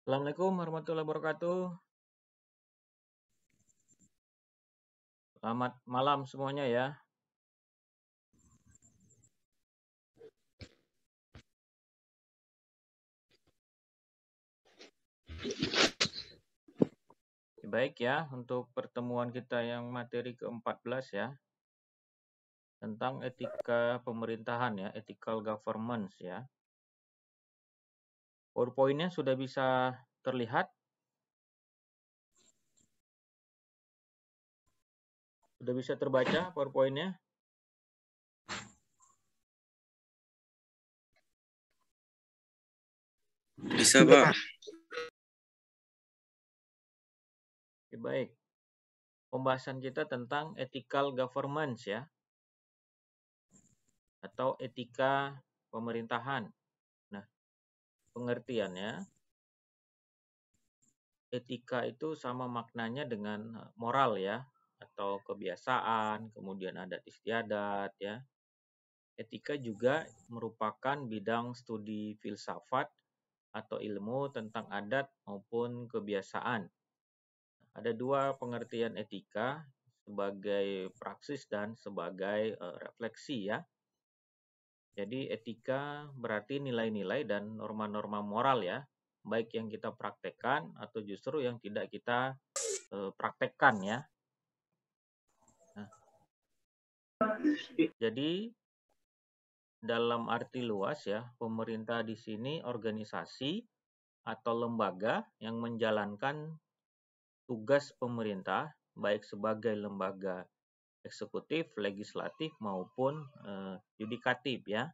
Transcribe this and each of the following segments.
Assalamualaikum warahmatullahi wabarakatuh. Selamat malam semuanya ya. Baik ya, untuk pertemuan kita yang materi ke-14 ya, tentang etika pemerintahan ya, ethical governance ya. PowerPoint-nya sudah bisa terlihat? Sudah bisa terbaca PowerPoint-nya? Bisa, Pak. Oke, baik. Pembahasan kita tentang ethical governance ya, atau etika pemerintahan. Nah, pengertiannya, etika itu sama maknanya dengan moral ya, atau kebiasaan, kemudian adat istiadat ya. Etika juga merupakan bidang studi filsafat atau ilmu tentang adat maupun kebiasaan. Ada dua pengertian etika, sebagai praksis dan sebagai refleksi ya. Jadi etika berarti nilai-nilai dan norma-norma moral ya, baik yang kita praktekkan atau justru yang tidak kita praktekkan ya. Nah, jadi dalam arti luas ya, pemerintah di sini organisasi atau lembaga yang menjalankan tugas pemerintah baik sebagai lembaga eksekutif, legislatif maupun yudikatif ya,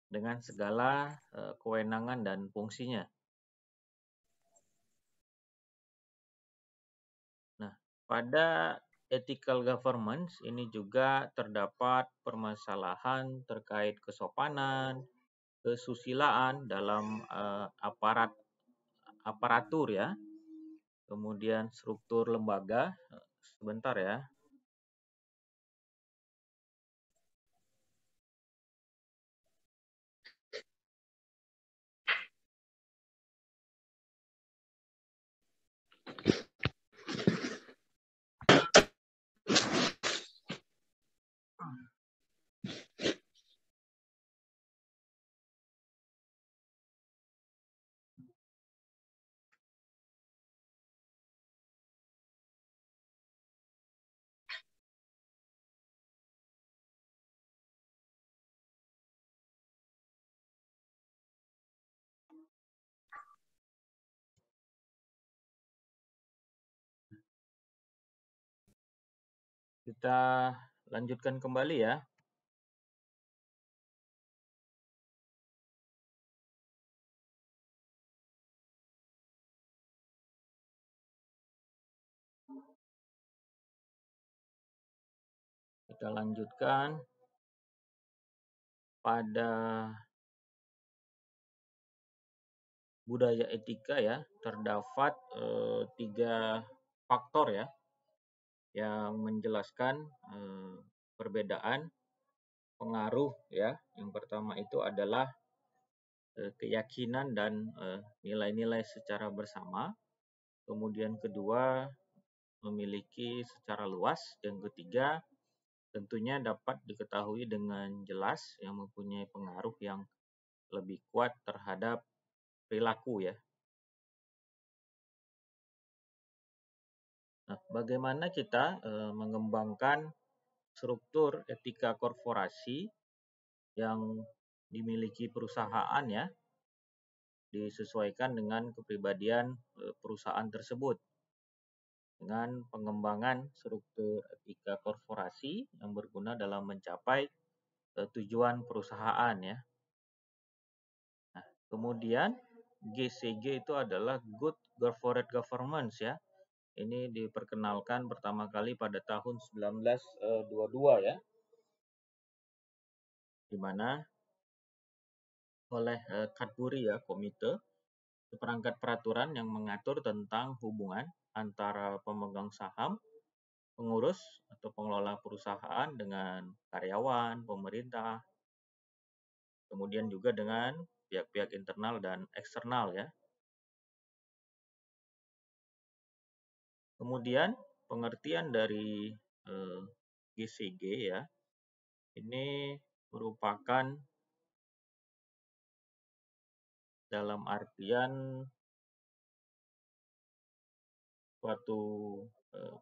dengan segala kewenangan dan fungsinya. Nah, pada ethical governance ini juga terdapat permasalahan terkait kesopanan, kesusilaan dalam aparatur ya, kemudian struktur lembaga. Sebentar ya. Kita lanjutkan kembali ya. Kita lanjutkan pada budaya etika ya. Terdapat 3 faktor ya yang menjelaskan perbedaan pengaruh ya. Yang pertama itu adalah keyakinan dan nilai-nilai secara bersama. Kemudian kedua, memiliki secara luas. Dan ketiga, tentunya dapat diketahui dengan jelas yang mempunyai pengaruh yang lebih kuat terhadap perilaku ya. Nah, bagaimana kita mengembangkan struktur etika korporasi yang dimiliki perusahaan ya, disesuaikan dengan kepribadian perusahaan tersebut. Dengan pengembangan struktur etika korporasi yang berguna dalam mencapai tujuan perusahaan ya. Nah, kemudian GCG itu adalah Good Corporate Governance ya. Ini diperkenalkan pertama kali pada tahun 1922 ya. Di mana oleh Cadbury ya, komite seperangkat peraturan yang mengatur tentang hubungan antara pemegang saham, pengurus atau pengelola perusahaan dengan karyawan, pemerintah, kemudian juga dengan pihak-pihak internal dan eksternal ya. Kemudian pengertian dari GCG ya, ini merupakan dalam artian suatu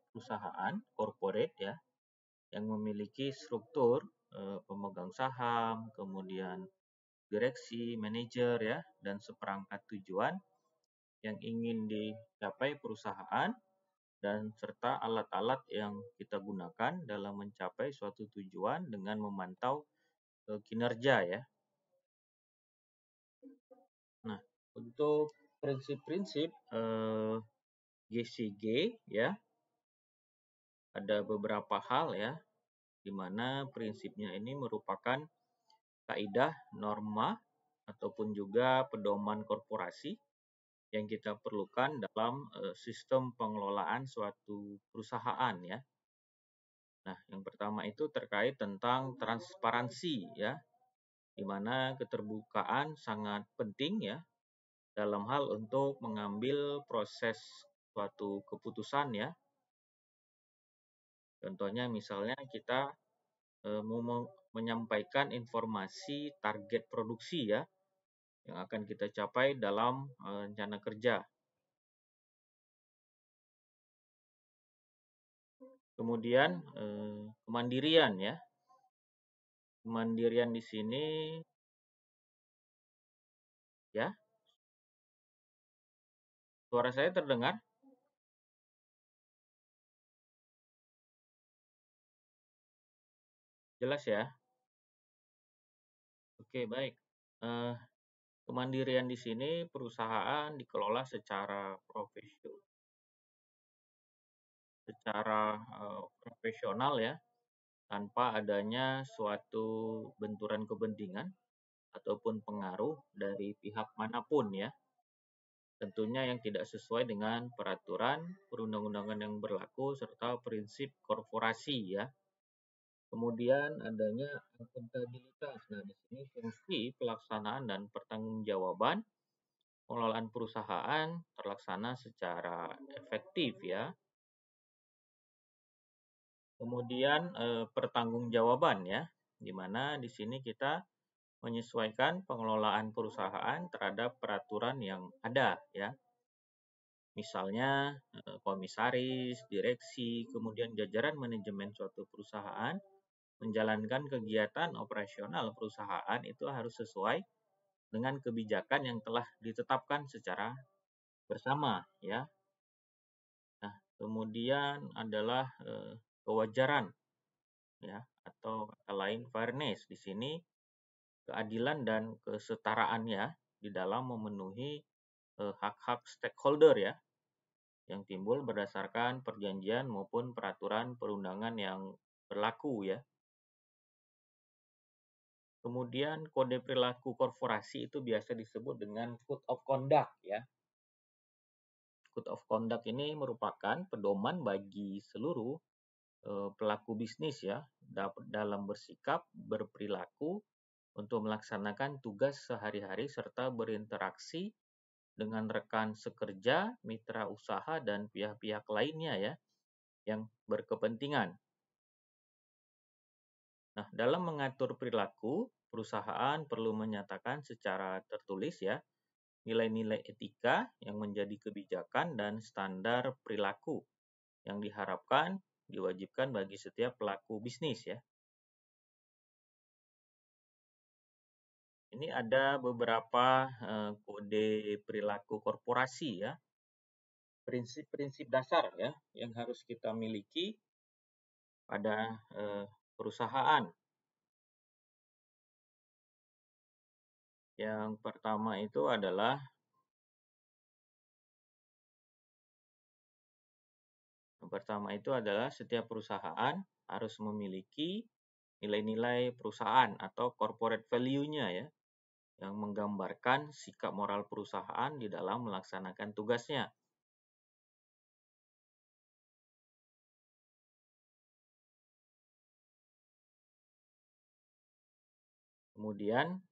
perusahaan corporate ya yang memiliki struktur pemegang saham, kemudian direksi, manajer ya, dan seperangkat tujuan yang ingin dicapai perusahaan dan serta alat-alat yang kita gunakan dalam mencapai suatu tujuan dengan memantau kinerja ya. Nah, untuk prinsip-prinsip GCG ya, ada beberapa hal ya, di mana prinsipnya ini merupakan kaidah, norma, ataupun juga pedoman korporasi yang kita perlukan dalam sistem pengelolaan suatu perusahaan ya. Nah, yang pertama itu terkait tentang transparansi ya, di mana keterbukaan sangat penting ya dalam hal untuk mengambil proses suatu keputusan ya. Contohnya misalnya kita mau menyampaikan informasi target produksi ya yang akan kita capai dalam rencana kerja. Kemudian kemandirian ya. Kemandirian di sini ya. Suara saya terdengar? Jelas ya? Oke, baik. Kemandirian di sini perusahaan dikelola secara profesional ya, tanpa adanya suatu benturan kepentingan ataupun pengaruh dari pihak manapun ya. Tentunya yang tidak sesuai dengan peraturan perundang-undangan yang berlaku serta prinsip korporasi ya. Kemudian adanya akuntabilitas. Nah, di sini fungsi pelaksanaan dan pertanggungjawaban pengelolaan perusahaan terlaksana secara efektif ya. Kemudian pertanggungjawaban ya, di mana di sini kita menyesuaikan pengelolaan perusahaan terhadap peraturan yang ada ya. Misalnya komisaris, direksi, kemudian jajaran manajemen suatu perusahaan menjalankan kegiatan operasional perusahaan itu harus sesuai dengan kebijakan yang telah ditetapkan secara bersama ya. Nah, kemudian adalah kewajaran ya atau kata lain fairness. Di sini keadilan dan kesetaraan ya di dalam memenuhi hak-hak stakeholder ya yang timbul berdasarkan perjanjian maupun peraturan perundangan yang berlaku ya. Kemudian kode perilaku korporasi itu biasa disebut dengan Code of Conduct ya. Code of Conduct ini merupakan pedoman bagi seluruh pelaku bisnis ya dalam bersikap, berperilaku untuk melaksanakan tugas sehari-hari serta berinteraksi dengan rekan sekerja, mitra usaha dan pihak-pihak lainnya ya yang berkepentingan. Nah, dalam mengatur perilaku, perusahaan perlu menyatakan secara tertulis ya nilai-nilai etika yang menjadi kebijakan dan standar perilaku yang diharapkan diwajibkan bagi setiap pelaku bisnis ya. Ini ada beberapa kode perilaku korporasi ya. Prinsip-prinsip dasar ya yang harus kita miliki pada perusahaan. Yang pertama itu adalah setiap perusahaan harus memiliki nilai-nilai perusahaan atau corporate value-nya ya yang menggambarkan sikap moral perusahaan di dalam melaksanakan tugasnya. Kemudian